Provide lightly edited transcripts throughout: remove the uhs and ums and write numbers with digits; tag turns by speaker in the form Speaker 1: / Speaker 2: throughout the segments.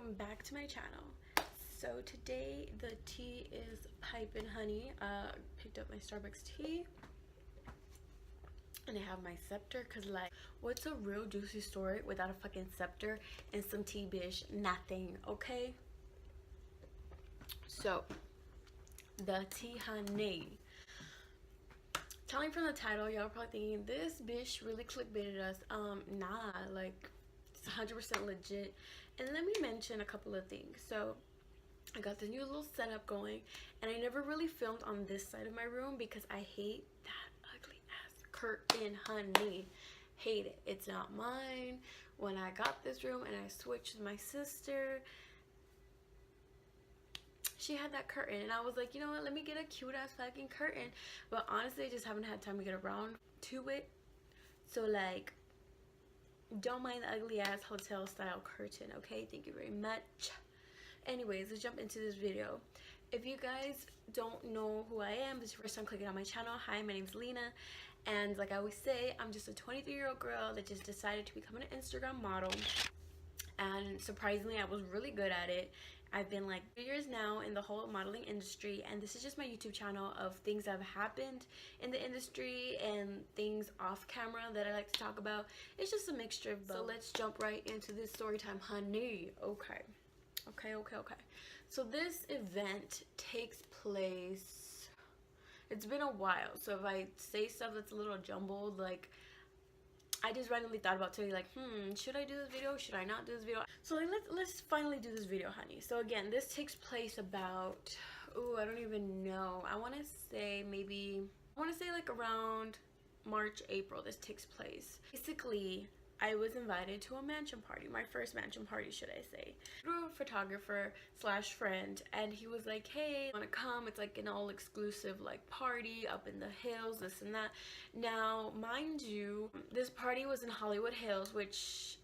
Speaker 1: welcome back to my channel. So today the tea is piping honey. Picked up my Starbucks tea and I have my scepter because, like, what's a real juicy story without a fucking scepter and some tea, bitch? Nothing. Okay, so the tea honey, telling from the title, y'all probably thinking this bitch really clickbaited us. Nah, like, it's 100% legit. And let me mention a couple of things. So I got the new little setup going, and I never really filmed on this side of my room because I hate that ugly ass curtain, honey. Hate it. It's not mine. When I got this room and I switched with my sister, she had that curtain, and I was like, you know what, let me get a cute ass fucking curtain. But honestly, I just haven't had time to get around to it. So, like, don't mind the ugly ass hotel style curtain, okay? Thank you very much. Anyways, let's jump into this video. If you guys don't know who I am, this is your first time clicking on my channel, hi, my name's Lina, and like I always say, I'm just a 23-year-old girl that just decided to become an Instagram model. And surprisingly, I was really good at it. I've been like 3 years now in the whole modeling industry, and this is just my YouTube channel of things that have happened in the industry and things off camera that I like to talk about. It's just a mixture of both. So let's jump right into this story time, honey. Okay. So this event takes place, it's been a while, so if I say stuff that's a little jumbled, like, I just randomly thought about today, like, should I do this video? Should I not do this video? So like, let's finally do this video, honey. So again, this takes place about, I don't even know. I want to say like around March, April this takes place. Basically, I was invited to a mansion party, my first mansion party, should I say. Through a photographer slash friend, and he was like, hey, wanna come? It's like an all exclusive like party up in the hills, this and that. Now, mind you, this party was in Hollywood Hills, which,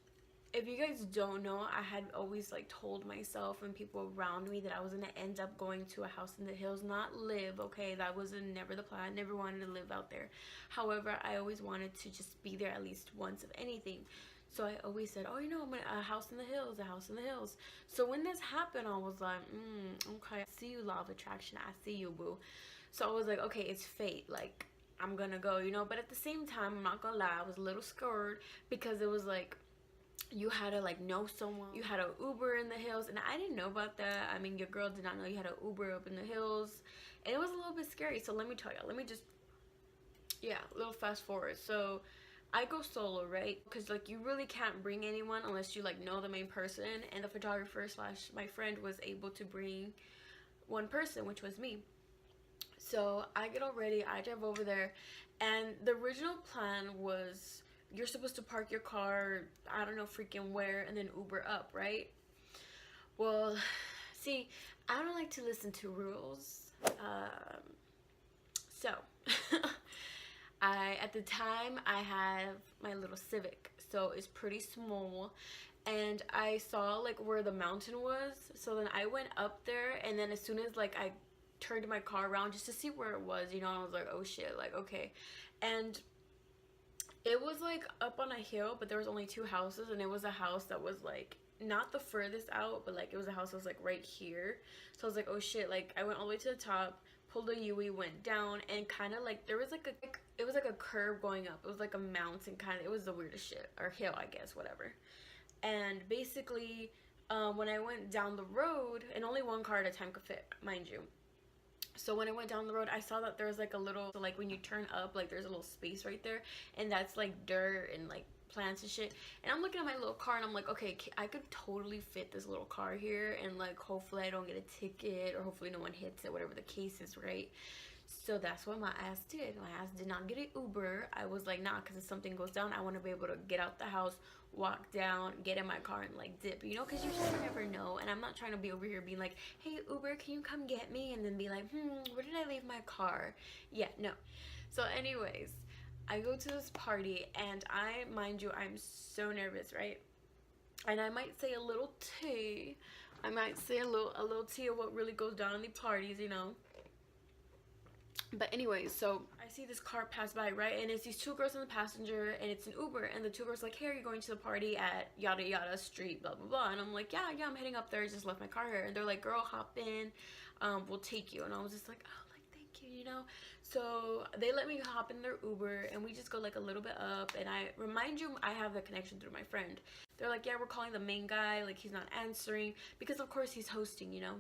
Speaker 1: if you guys don't know, I had always like told myself and people around me that I was gonna end up going to a house in the hills, not live, okay? That was never the plan. I never wanted to live out there. However, I always wanted to just be there at least once, if anything. So I always said, oh, you know, I'm gonna a house in the hills, a house in the hills. So when this happened, I was like, okay, I see you, law of attraction, I see you, boo. So I was like, okay, it's fate, like, I'm gonna go, you know? But at the same time, I'm not gonna lie, I was a little scared because it was like, you had to like know someone, you had an Uber in the hills, and I didn't know about that. I mean, your girl did not know you had an Uber up in the hills, and it was a little bit scary. So let me tell y'all, a little fast forward. So I go solo, right? Because like, you really can't bring anyone unless you like know the main person, and the photographer slash my friend was able to bring one person, which was me. So I get all ready, I drive over there, and the original plan was, you're supposed to park your car, I don't know freaking where, and then Uber up, right? Well, see, I don't like to listen to rules. So at the time, I have my little Civic, so it's pretty small, and I saw like where the mountain was. So then I went up there, and then as soon as like I turned my car around just to see where it was, you know, I was like, oh shit, like, okay. And it was like up on a hill, but there was only two houses, and it was a house that was like not the furthest out, but like it was a house that was like right here. So I was like, oh shit, like I went all the way to the top, pulled a U-ey, went down, and kind of like there was like it was like a curve going up. It was like a mountain kind of, it was the weirdest shit, or hill, I guess, whatever. And basically, when I went down the road, and only one car at a time could fit, mind you. So when I went down the road, I saw that there was like a little, so like when you turn up, like there's a little space right there, and that's like dirt and like plants and shit. And I'm looking at my little car, and I'm like, okay, I could totally fit this little car here, and like hopefully I don't get a ticket, or hopefully no one hits it, whatever the case is, right? So that's what my ass did. My ass did not get an Uber. I was like, nah, because if something goes down, I want to be able to get out the house, walk down, get in my car, and like dip, you know, because you just never know. And I'm not trying to be over here being like, hey Uber, can you come get me, and then be like, where did I leave my car? Yeah, no. So anyways, I go to this party, and mind you, I'm so nervous, right? And I might say a little tea. I might say a little tea of what really goes down in the parties, you know. But anyways, so I see this car pass by, right? And it's these two girls in the passenger, and it's an Uber. And the two girls like, hey, are you going to the party at yada yada street, blah blah blah? And I'm like, yeah, I'm heading up there. I just left my car here. And they're like, girl, hop in, we'll take you. And I was just like, oh, like thank you, you know. So they let me hop in their Uber, and we just go like a little bit up. And I remind you, I have the connection through my friend. They're like, yeah, we're calling the main guy, like he's not answering because of course he's hosting, you know.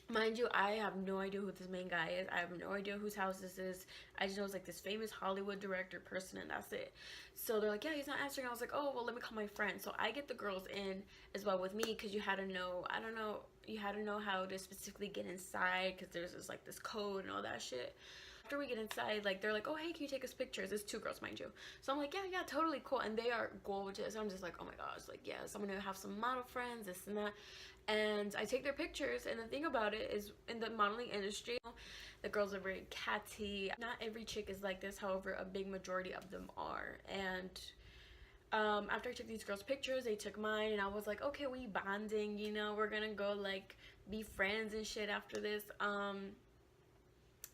Speaker 1: Mind you, I have no idea who this main guy is. I have no idea whose house this is. I just know it's like this famous Hollywood director person, and that's it. So they're like, yeah, he's not answering. I was like, oh, well, let me call my friend. So I get the girls in as well with me because you had to know, I don't know, you had to know how to specifically get inside because there's this, like, this code and all that shit. After we get inside, like, they're like, oh, hey, can you take us pictures? It's two girls, mind you. So I'm like, yeah, totally cool. And they are gorgeous. I'm just like, oh my gosh, like, yes, I'm gonna have some model friends, this and that. And I take their pictures, and the thing about it is, in the modeling industry, the girls are very catty. Not every chick is like this, however, a big majority of them are. And after I took these girls' pictures, they took mine, and I was like, okay, we bonding, you know, we're gonna go, like, be friends and shit after this.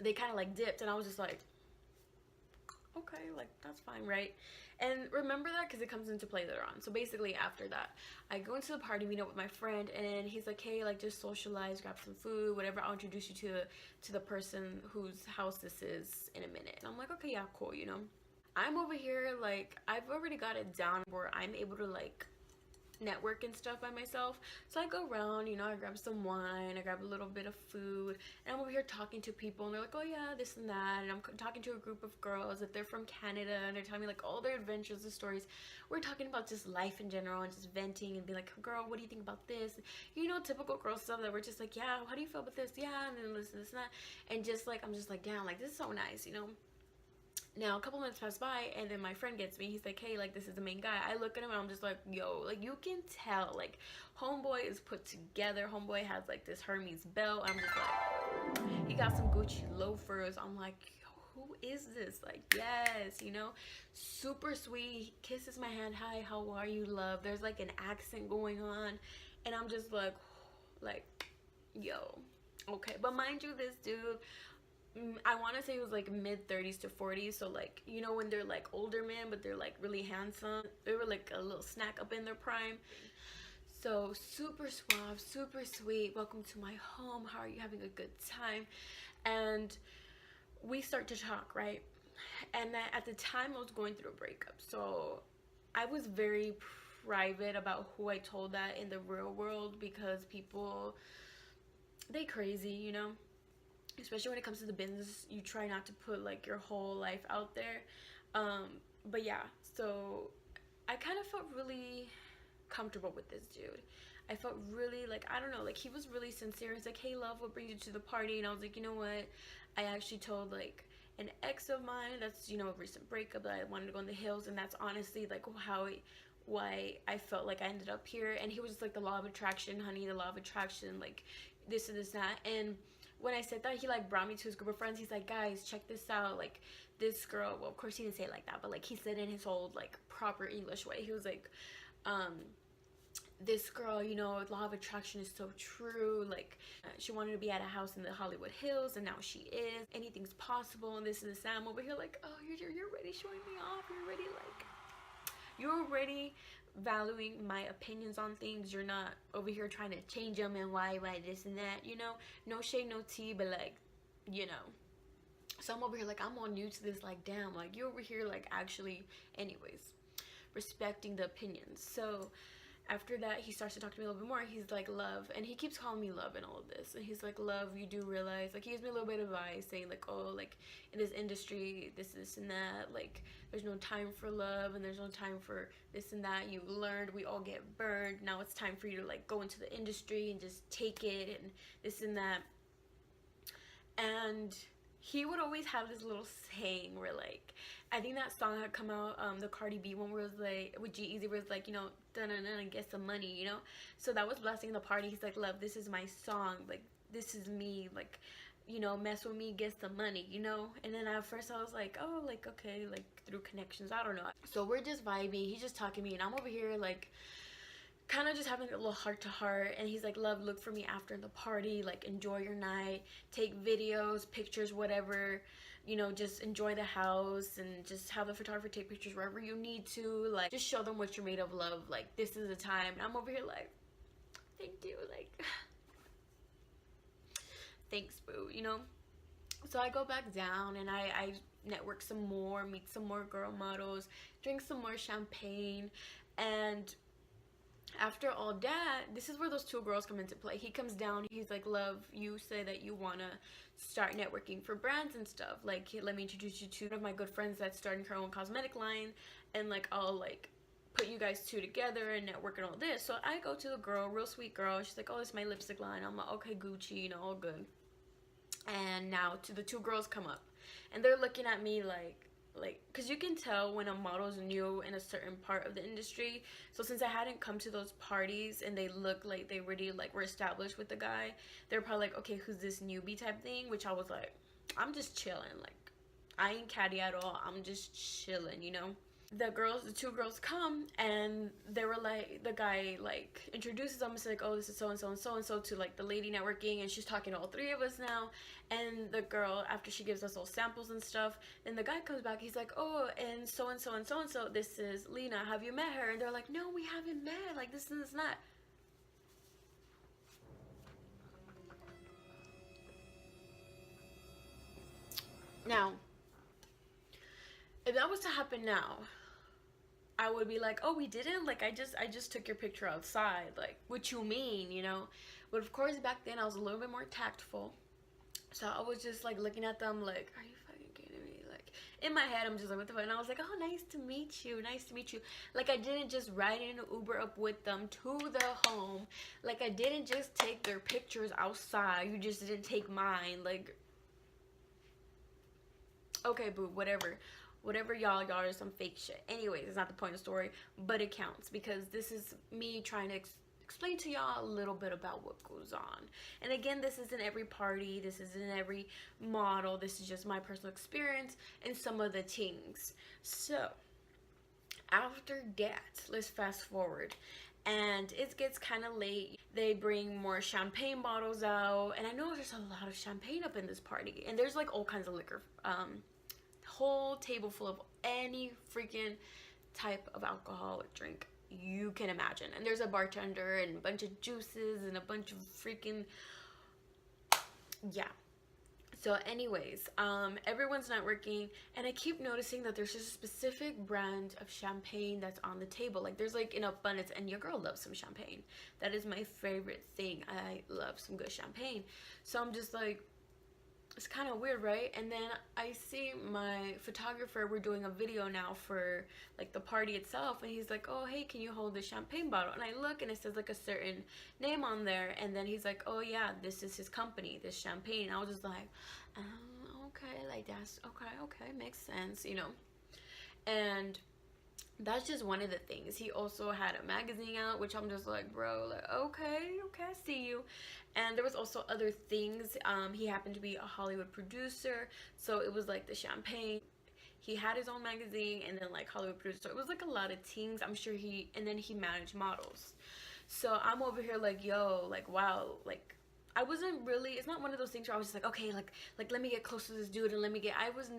Speaker 1: They kind of, like, dipped, and I was just like, okay, like, that's fine, right? And remember that because it comes into play later on. So basically after that, I go into the party, meet up with my friend, and he's like, hey, like, just socialize, grab some food, whatever. I'll introduce you to the person whose house this is in a minute. And I'm like, okay, yeah, cool, you know. I'm over here, like, I've already got it down where I'm able to, like, network and stuff by myself. So I go around, you know, I grab some wine, I grab a little bit of food, and I'm over here talking to people, and they're like, oh yeah, this and that. And I'm talking to a group of girls that they're from Canada, and they're telling me like all their adventures and stories. We're talking about just life in general and just venting and being like, girl, what do you think about this? You know, typical girl stuff that we're just like, yeah, how do you feel about this? Yeah, and then this and that. And just like, I'm just like, damn, like, this is so nice, you know. Now, a couple minutes pass by, and then my friend gets me. He's like, hey, like, this is the main guy. I look at him, and I'm just like, yo, like, you can tell, like, homeboy is put together. Homeboy has, like, this Hermes belt. I'm just like, he got some Gucci loafers. I'm like, who is this? Like, yes, you know, super sweet. He kisses my hand. Hi, how are you, love? There's, like, an accent going on, and I'm just like, yo, okay. But mind you, this dude, I want to say it was like mid 30s to 40s. So, like, you know, when they're like older men, but they're like really handsome. They were like a little snack up in their prime. So super suave, super sweet. Welcome to my home. How are you having a good time? And we start to talk, right? And at the time I was going through a breakup. So I was very private about who I told that in the real world because people, they crazy, you know. Especially when it comes to the business, you try not to put like your whole life out there. But yeah, so I kind of felt really comfortable with this dude. I felt really, like, I don't know, like, he was really sincere. He's like, hey, love, what brings you to the party? And I was like, you know what, I actually told like an ex of mine that's, you know, a recent breakup, that I wanted to go in the hills, and that's honestly like why I felt like I ended up here. And he was just like, the law of attraction, honey, the law of attraction, like this and this and that. And when I said that, he like brought me to his group of friends. He's like, guys, check this out. Like, this girl, well, of course he didn't say it like that, but like he said in his whole like proper English way. He was like, this girl, you know, law of attraction is so true. Like, she wanted to be at a house in the Hollywood Hills, and now she is. Anything's possible, and this and this. I'm over here like, oh, you're already showing me off. You're already valuing my opinions on things. You're not over here trying to change them and why this and that, you know. No shade, no tea, but like, you know. So I'm over here like, I'm all new to this, like, damn, like, you're over here like actually, anyways, respecting the opinions. So after that, he starts to talk to me a little bit more. He's like, love, and he keeps calling me love and all of this. And he's like, love, you do realize, like, he gives me a little bit of advice, saying like, oh, like, in this industry, this and that, like, there's no time for love, and there's no time for this and that. You learned, we all get burned. Now it's time for you to like go into the industry and just take it and this and that. And he would always have this little saying where, like, I think that song had come out, the Cardi B one, where it was like, with G-Eazy, where it's like, you know, dun-dun-dun, get some money, you know. So that was blessing the party. He's like, love, this is my song, like, this is me, like, you know, mess with me, get some money, you know. And then at first I was like, oh, like, okay, like, through connections, I don't know. So we're just vibing, he's just talking to me, and I'm over here like kind of just having a little heart to heart, and he's like, love, look for me after the party, like enjoy your night, take videos, pictures, whatever, you know, just enjoy the house, and just have the photographer take pictures wherever you need to, like just show them what you're made of, love, like this is the time. And I'm over here like, thank you, like thanks, boo, you know. So I go back down, and I network some more, meet some more girl models, drink some more champagne. And after all that, this is where those two girls come into play. He comes down, he's like, love, you say that you want to start networking for brands and stuff, like let me introduce you to one of my good friends that's starting her own cosmetic line, and like I'll like put you guys two together and network and all this. So I go to the girl, real sweet girl, she's like, oh, it's my lipstick line. I'm like, okay, Gucci, you know, all good. And now to the two girls come up, and they're looking at me like, because you can tell when a model's new in a certain part of the industry. So since I hadn't come to those parties and they look like they already like were established with the guy, they're probably like, okay, who's this newbie type thing, which I was like, I'm just chilling, like I ain't catty at all, I'm just chilling, you know. The two girls come, and they were like, the guy like introduces them. It's like, oh, this is so and so and so and so, to like the lady networking, and she's talking to all three of us now. And the girl, after she gives us all samples and stuff, then the guy comes back, he's like, oh, and so and so and so and so, this is Lina, have you met her? And they're like, no, we haven't met, like this and this and that. Now, if that was to happen now, I would be like, oh, we didn't, like I just took your picture outside, like what you mean, you know. But of course back then I was a little bit more tactful, so I was just like looking at them like, are you fucking kidding me? Like in my head I'm just like, what the fuck? And I was like, oh, nice to meet you, nice to meet you. Like I didn't just ride in an Uber up with them to the home, like I didn't just take their pictures outside, you just didn't take mine. Like, okay, boo, whatever, y'all are some fake shit. Anyways, it's not the point of the story, but it counts because this is me trying to explain to y'all a little bit about what goes on. And again, this isn't every party, this isn't every model, this is just my personal experience and some of the things. So after that, let's fast forward, and it gets kind of late. They bring more champagne bottles out, and I know there's a lot of champagne up in this party, and there's like all kinds of liquor, whole table full of any freaking type of alcoholic drink you can imagine. And there's a bartender and a bunch of juices and a bunch of freaking, yeah. So anyways, everyone's networking, and I keep noticing that there's just a specific brand of champagne that's on the table. Like there's like in abundance, and your girl loves some champagne. That is my favorite thing. I love some good champagne. So I'm just like, it's kind of weird, right? And then I see my photographer, we're doing a video now for like the party itself, and he's like, oh, hey, can you hold the champagne bottle? And I look, and it says like a certain name on there, and then he's like, oh yeah, this is his company, this champagne. And I was just like, okay, like that's okay, makes sense, you know. And that's just one of the things. He also had a magazine out, which I'm just like, bro, like, okay, I see you. And there was also other things. He happened to be a Hollywood producer, so it was like the champagne. He had his own magazine, and then like Hollywood producer. So it was like a lot of things. I'm sure and then he managed models. So I'm over here like, yo, like, wow, like I wasn't really, it's not one of those things where I was just like, okay, like let me get close to this dude and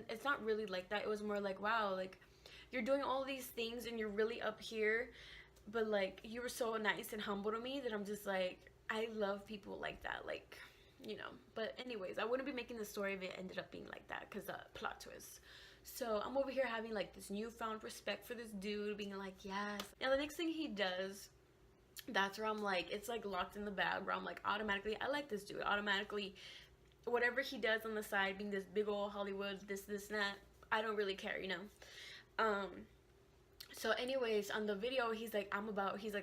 Speaker 1: it's not really like that. It was more like, wow, like you're doing all these things and you're really up here, but like you were so nice and humble to me that I'm just like, I love people like that, like, you know. But anyways, I wouldn't be making the story if it ended up being like that, because plot twist. So I'm over here having like this newfound respect for this dude, being like, yes. And the next thing he does, that's where I'm like, it's like locked in the bag, where I'm like, automatically I like this dude. Automatically whatever he does on the side, being this big old Hollywood this and that, I don't really care, you know. So anyways, on the video, he's like,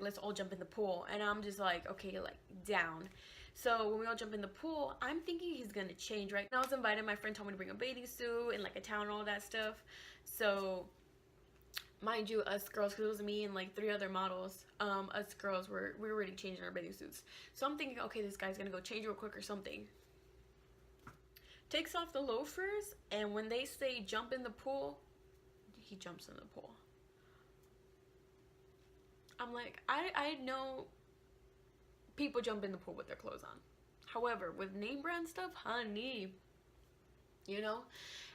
Speaker 1: let's all jump in the pool. And I'm just like, okay, like, down. So when we all jump in the pool, I'm thinking he's gonna change, right? And I was invited, my friend told me to bring a bathing suit and like a towel and all that stuff. So mind you, us girls, because it was me and like 3 other models, us girls we were already changing our bathing suits. So I'm thinking, okay, this guy's gonna go change real quick or something. Takes off the loafers, and when they say jump in the pool, he jumps in the pool. I'm like, I know people jump in the pool with their clothes on. However, with name brand stuff, honey, you know?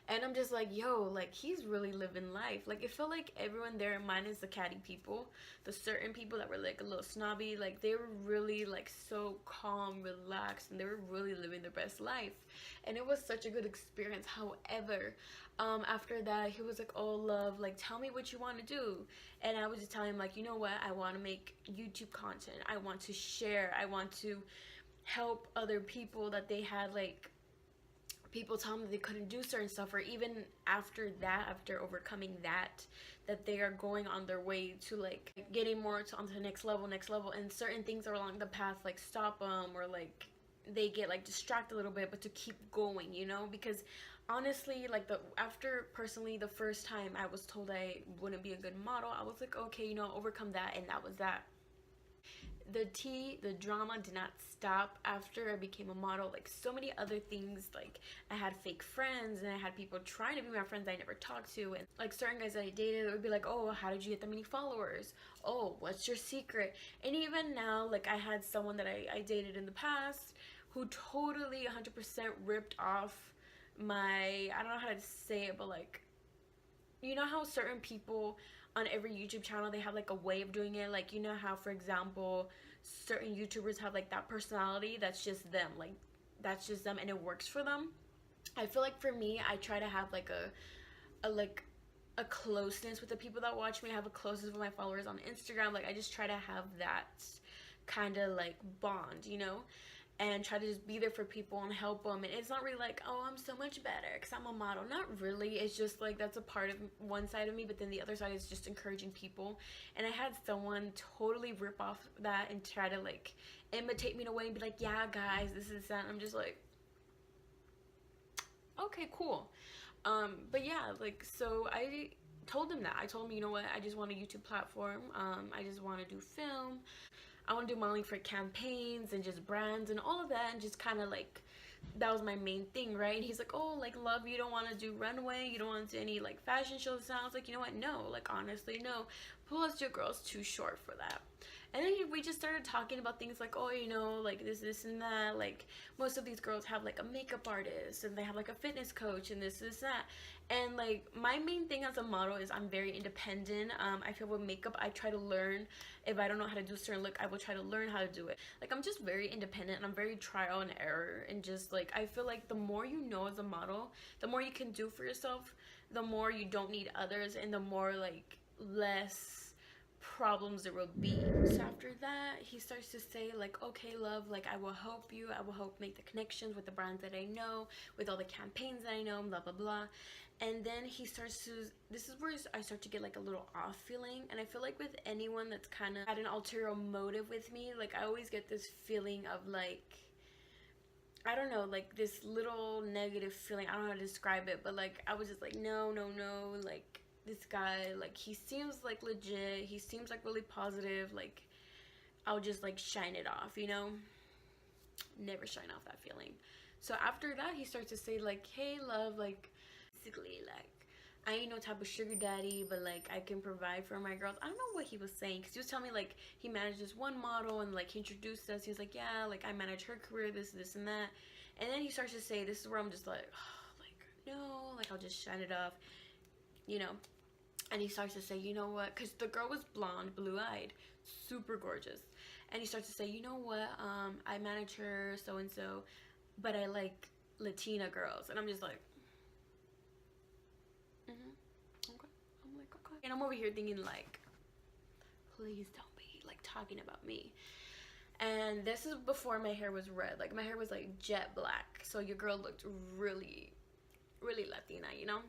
Speaker 1: And I'm just like, yo, like, he's really living life. Like, it felt like everyone there, minus the catty people, the certain people that were, like, a little snobby, like, they were really, like, so calm, relaxed, and they were really living their best life. And it was such a good experience. However, after that, he was like, oh, love, like, tell me what you want to do. And I was just telling him, like, you know what? I want to make YouTube content. I want to share. I want to help other people that they had, like, people tell them they couldn't do certain stuff, or even after that, after overcoming that they are going on their way to like getting more to onto the next level, and certain things are along the path like stop them, or like they get like distracted a little bit, but to keep going, you know. Because honestly, like after personally the first time I was told I wouldn't be a good model, I was like, okay, you know, overcome that, and that was that. The drama did not stop after I became a model. Like, so many other things, like I had fake friends, and I had people trying to be my friends I never talked to, and like certain guys that I dated, it would be like, oh, how did you get that many followers? Oh, what's your secret? And even now, like, I had someone that I dated in the past who totally 100% ripped off my, I don't know how to say it, but like, you know how certain people on every YouTube channel, they have like a way of doing it. Like, you know how, for example, certain YouTubers have like that personality that's just them, like that's just them, and it works for them. I feel like for me, I try to have like a closeness with the people that watch me. I have a closeness with my followers on Instagram. Like, I just try to have that kind of like bond, you know, and try to just be there for people and help them. And it's not really like, oh, I'm so much better because I'm a model. Not really. It's just like that's a part of one side of me, but then the other side is just encouraging people. And I had someone totally rip off that and try to like imitate me in a way and be like, yeah, guys, this is that. And I'm just like, okay, cool. But yeah, like, so I told him that. I told him, you know what, I just want a YouTube platform. I just want to do film. I want to do modeling for campaigns and just brands and all of that, and just kind of like, that was my main thing, right? And he's like, oh, like, love, you don't want to do runway, you don't want to do any like fashion shows. And I was like, you know what, no, like, honestly, no. Plus your girl's too short for that. And then we just started talking about things like, oh, you know, like this and that. Like, most of these girls have like a makeup artist, and they have like a fitness coach, and this that. And like, my main thing as a model is I'm very independent. I feel with makeup, I try to learn. If I don't know how to do a certain look, I will try to learn how to do it. Like, I'm just very independent, and I'm very trial and error, and just like, I feel like the more you know as a model, the more you can do for yourself, the more you don't need others, and the more like less problems there will be. So after that, he starts to say like, okay, love, like, I will help you, I will help make the connections with the brands that I know, with all the campaigns that I know, blah blah blah. And then he starts to, this is where I start to get like a little off feeling. And I feel like with anyone that's kind of had an ulterior motive with me, like, I always get this feeling of like, I don't know, like this little negative feeling. I don't know how to describe it, but like, I was just like, no, like, this guy, like, he seems like legit, he seems like really positive, like, I'll just like shine it off, you know. Never shine off that feeling. So after that, he starts to say like, hey, love, like, basically, like, I ain't no type of sugar daddy, but like, I can provide for my girls. I don't know what he was saying, because he was telling me like he managed this one model, and like he introduced us. He was like, yeah, like, I manage her career, this and that. And then he starts to say, this is where I'm just like, oh, like, no, like, I'll just shine it off, you know. And he starts to say, you know what, because the girl was blonde, blue-eyed, super gorgeous. And he starts to say, you know what, I manage her, so-and-so, but I like Latina girls. And I'm just like, okay. I'm like, okay. And I'm over here thinking like, please don't be like talking about me. And this is before my hair was red. Like, my hair was like jet black. So your girl looked really, really Latina, you know?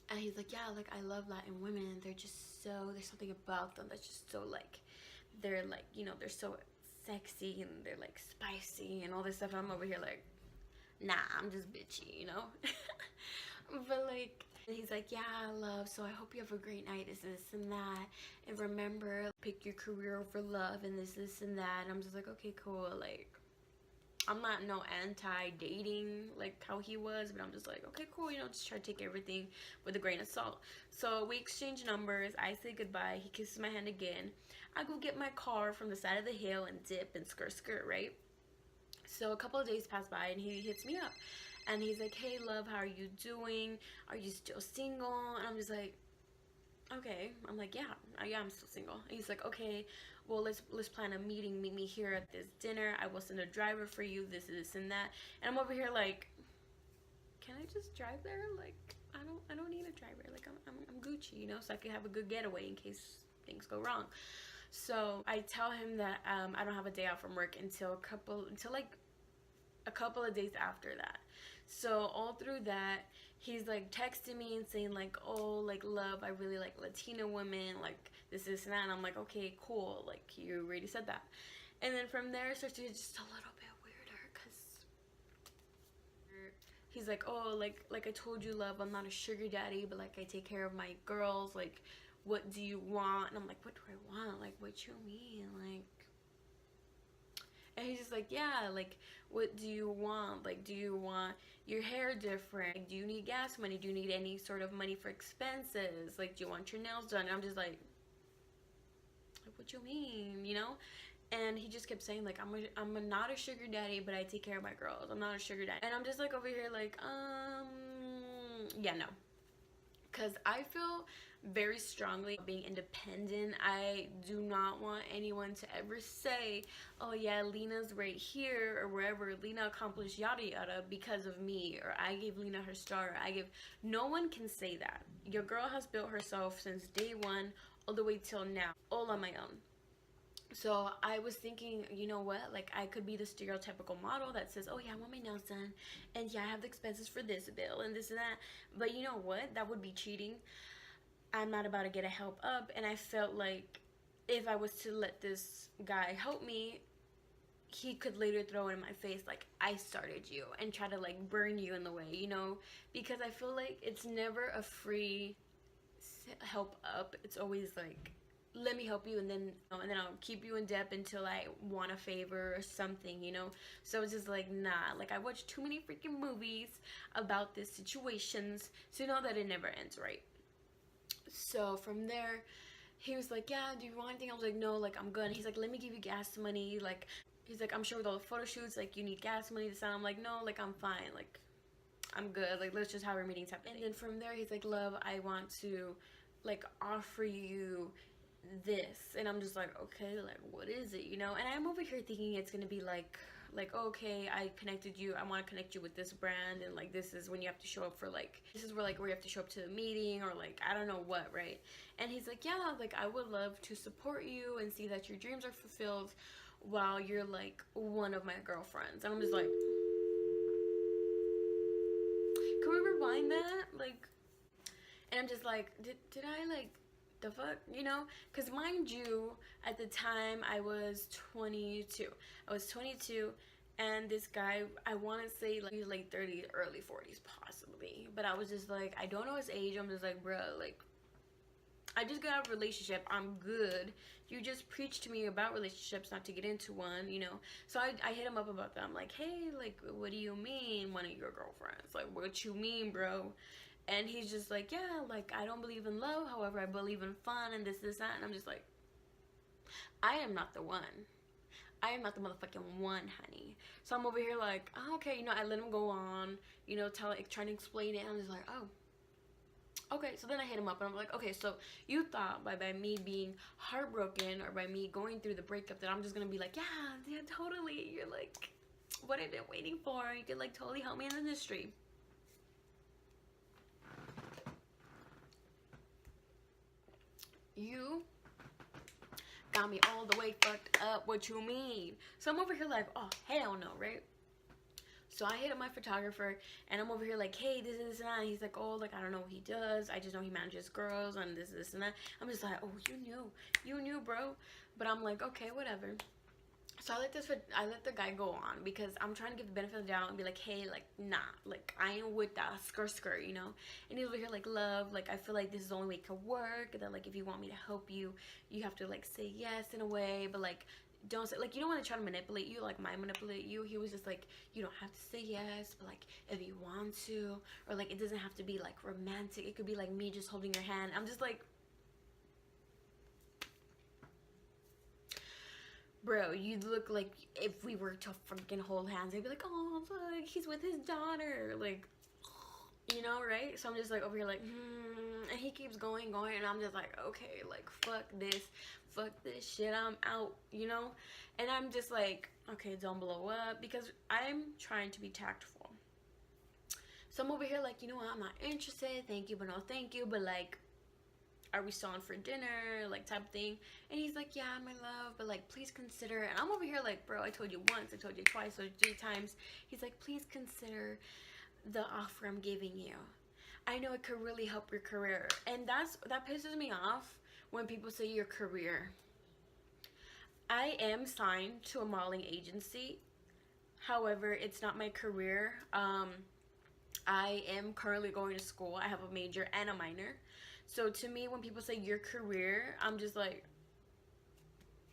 Speaker 1: And he's like, yeah, like, I love Latin women, and they're just so, there's something about them that's just so, like, they're, like, you know, they're so sexy, and they're, like, spicy, and all this stuff. And I'm over here, like, nah, I'm just bitchy, you know? But, like, and he's like, yeah, love, so I hope you have a great night, this and that. And remember, pick your career over love, and this and that. And I'm just like, okay, cool, like, I'm not no anti-dating like how he was, but I'm just like, okay, cool, you know, just try to take everything with a grain of salt. So we exchange numbers. I say goodbye. He kisses my hand again. I go get my car from the side of the hill and dip and skirt, right? So a couple of days pass by and he hits me up. And he's like, hey, love, how are you doing? Are you still single? And I'm just like, okay. I'm like, yeah, I'm still single. And he's like, okay, well, let's plan a meeting. Meet me here at this dinner. I will send a driver for you. This and that. And I'm over here like, can I just drive there? Like, I don't need a driver. Like, I'm Gucci, you know, so I can have a good getaway in case things go wrong. So I tell him that I don't have a day out from work until like a couple of days after that. So all through that, he's like texting me and saying like, oh, like, love, I really like Latina women, like this and that. And I'm like, okay, cool, like you already said that. And then from there it starts to get just a little bit weirder, because he's like, oh, like I told you, love, I'm not a sugar daddy, but like I take care of my girls, like what do you want? And I'm like, what do I want? Like, what you mean? Like, and he's just like, yeah, like, what do you want? Like, do you want your hair different? Like, do you need gas money? Do you need any sort of money for expenses? Like, do you want your nails done? And I'm just like, what you mean, you know? And he just kept saying like, I'm not a sugar daddy, but I take care of my girls. I'm not a sugar daddy. And I'm just like over here like, yeah, no. Because I feel very strongly being independent. I do not want anyone to ever say, oh yeah, Lina's right here or wherever, Lina accomplished yada yada because of me, or I gave Lina her star. No one can say that. Your girl has built herself since day one all the way till now, all on my own. So I was thinking, you know what, like I could be the stereotypical model that says, oh yeah, I want my nails done, and yeah, I have the expenses for this bill and this and that. But you know what, that would be cheating. I'm not about to get a help up. And I felt like if I was to let this guy help me, he could later throw it in my face like, I started you, and try to like burn you in the way, you know? Because I feel like it's never a free help up. It's always like, let me help you, and then I'll keep you in debt until I want a favor or something, you know? So it's just like, nah, like I watched too many freaking movies about these situations to know that it never ends right. So from there, he was like, yeah, do you want anything? I was like, no, like I'm good. And he's like, let me give you gas money. Like, he's like, I'm sure with all the photo shoots, like you need gas money to sound. I'm like, no, like I'm fine, like I'm good, like let's just have our meetings happen. And then from there he's like, love, I want to like offer you this. And I'm just like, okay, like what is it, you know? And I'm over here thinking it's gonna be like, okay, I connected you, I want to connect you with this brand, and like this is when you have to show up for like, this is where like where you have to show up to the meeting, or like I don't know what, right? And he's like, yeah, like I would love to support you and see that your dreams are fulfilled while you're like one of my girlfriends. And I'm just like, can we rewind that? Like, and I'm just like, did I like, the fuck, you know? Because mind you, at the time I was 22. And this guy, I want to say like he's like 30, early 40s possibly, but I was just like, I don't know his age. I'm just like, bro, like I just got out of a relationship, I'm good. You just preached to me about relationships, not to get into one, you know? So I hit him up about that. I'm like, hey, like what do you mean one of your girlfriends? Like what you mean, bro? And he's just like, yeah, like I don't believe in love, however I believe in fun and this, that. And I'm just like, I am not the one. I am not the motherfucking one, honey. So I'm over here like, oh, okay, you know, I let him go on, you know, trying to explain it. And I'm just like, oh, okay. So then I hit him up and I'm like, okay, so you thought by me being heartbroken or by me going through the breakup that I'm just gonna be like, yeah, totally. You're like what I've been waiting for. You could like totally help me in the industry. You got me all the way fucked up. What you mean? So I'm over here like, oh hell no, right? So I hit up my photographer and I'm over here like, hey, this and that. And he's like, oh, like I don't know what he does. I just know he manages girls and this and that. I'm just like, oh, you knew, bro. But I'm like, okay, whatever. So I let the guy go on because I'm trying to give the benefit of the doubt and be like, hey, like, nah, like, I ain't with that skirt, you know? And he's over here like, love, like, I feel like this is the only way it could work. That, like, if you want me to help you, you have to, like, say yes in a way. But, like, don't say, like, you don't want to try to manipulate you, like mind manipulate you. He was just like, you don't have to say yes, but like if you want to, or like it doesn't have to be like romantic, it could be like me just holding your hand. I'm just like, bro, you look like if we were to freaking hold hands, they'd be like, oh look, he's with his daughter, like, you know, right? So I'm just like over here like, and he keeps going, and I'm just like, okay, like fuck this shit, I'm out, you know? And I'm just like, okay, don't blow up, because I'm trying to be tactful. So I'm over here like, you know what, I'm not interested, thank you, but no thank you, but like, are we still on for dinner, like type of thing. And he's like, yeah, my love, but like please consider. And I'm over here like, bro, I told you once, I told you twice, I told you 3 times. He's like, please consider the offer I'm giving you. I know it could really help your career. And that pisses me off when people say your career. I am signed to a modeling agency. However, it's not my career. I am currently going to school. I have a major and a minor. So to me, when people say your career, I'm just like,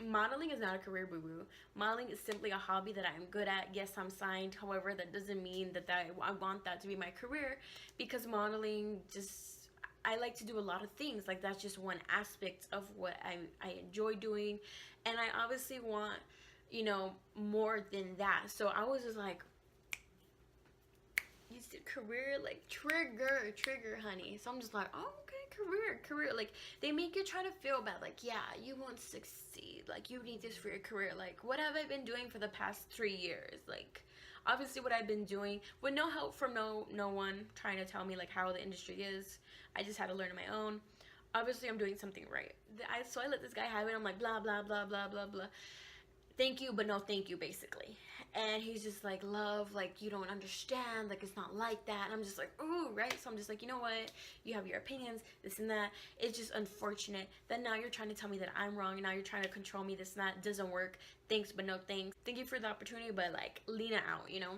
Speaker 1: modeling is not a career, boo-boo. Modeling is simply a hobby that I'm good at. Yes, I'm signed. However, that doesn't mean that I want that to be my career, because modeling just, I like to do a lot of things. Like, that's just one aspect of what I enjoy doing. And I obviously want, you know, more than that. So I was just like, you said career, like trigger, honey. So I'm just like, oh, okay, career. Like, they make you try to feel bad. Like, yeah, you won't succeed. Like, you need this for your career. Like, what have I been doing for the past 3 years? Like, obviously what I've been doing with no help from no one trying to tell me like how the industry is. I just had to learn on my own. Obviously I'm doing something right. So I let this guy have it. I'm like, blah, blah, blah, blah, blah, blah. Thank you, but no thank you, basically. And he's just like, love, like, you don't understand, like, it's not like that. And I'm just like, ooh, right? So I'm just like, you know what, you have your opinions, this and that. It's just unfortunate that now you're trying to tell me that I'm wrong, and now you're trying to control me, this and that. It doesn't work. Thanks, but no thanks. Thank you for the opportunity, but like, Lina out, you know?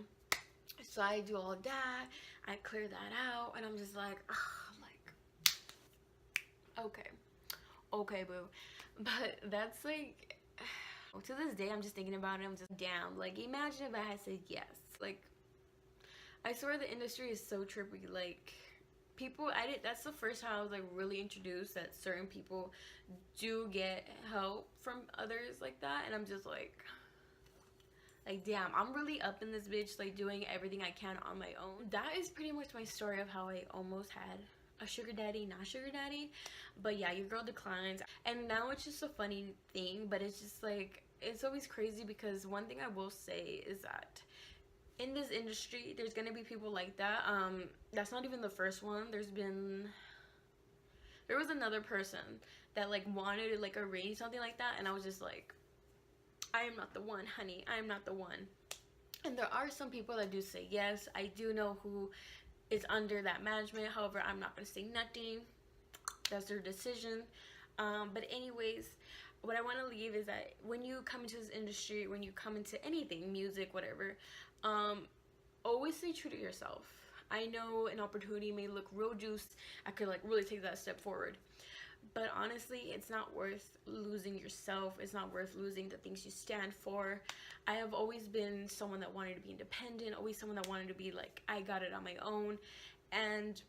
Speaker 1: So I do all that, I clear that out, and I'm just like, okay, boo. But that's like, to this day, I'm just thinking about it. I'm just, damn. Like, imagine if I had said yes. Like, I swear the industry is so trippy. Like, people, that's the first time I was like really introduced that certain people do get help from others like that. And I'm just like, damn, I'm really up in this bitch, like doing everything I can on my own. That is pretty much my story of how I almost had a sugar daddy, not sugar daddy. But yeah, your girl declines. And now it's just a funny thing, but it's just like, it's always crazy, because one thing I will say is that in this industry, there's gonna be people like that. That's not even the first one. There was another person that like wanted to like arrange something like that, and I was just like, I am not the one, honey. I am not the one. And there are some people that do say yes. I do know who is under that management. However, I'm not gonna say nothing. That's their decision. But anyways, what I want to leave is that when you come into this industry, when you come into anything, music, whatever, always stay true to yourself. I know an opportunity may look real juiced. I could like really take that step forward. But honestly, it's not worth losing yourself. It's not worth losing the things you stand for. I have always been someone that wanted to be independent, always someone that wanted to be like, I got it on my own. And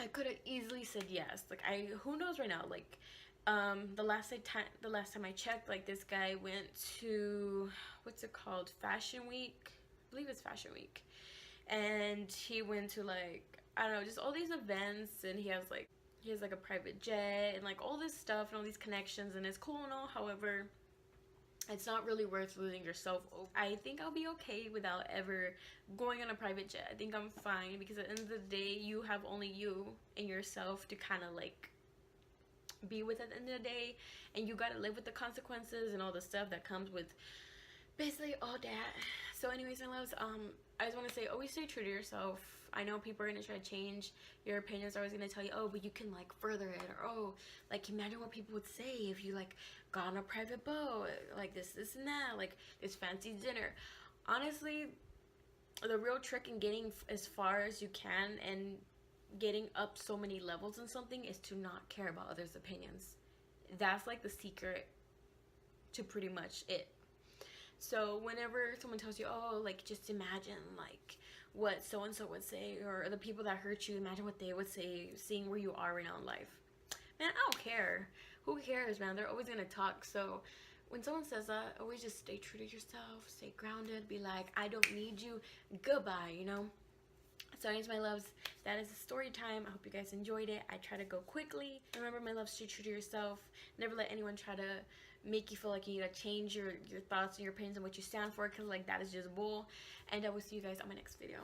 Speaker 1: I could have easily said yes. Like, who knows right now, like, the last time I checked, like, this guy went to, what's it called, Fashion Week? I believe it's Fashion Week. And he went to, like, I don't know, just all these events, and he has like a private jet and like all this stuff and all these connections, and it's cool and all. However, it's not really worth losing yourself over. I think I'll be okay without ever going on a private jet. I think I'm fine, because at the end of the day, you have only you and yourself to kind of like be with at the end of the day, and you gotta live with the consequences and all the stuff that comes with basically all that. So anyways, my loves, I just want to say, always stay true to yourself. I know people are going to try to change your opinions. They're always going to tell you, oh, but you can like further it, or oh, like imagine what people would say if you like got on a private boat, like this and that, like this fancy dinner. Honestly, the real trick in getting as far as you can and getting up so many levels in something is to not care about others' opinions. That's like the secret to pretty much it. So whenever someone tells you, oh, like, just imagine, like, what so-and-so would say, or the people that hurt you, imagine what they would say, seeing where you are right now in life. Man, I don't care. Who cares, man? They're always gonna talk. So when someone says that, always just stay true to yourself, stay grounded, be like, I don't need you, goodbye, you know? So anyways, my loves, that is the story time. I hope you guys enjoyed it. I try to go quickly. Remember, my loves, stay true to yourself. Never let anyone try to make you feel like you need to change your thoughts and your opinions and what you stand for, because like that is just bull. And I will see you guys on my next video.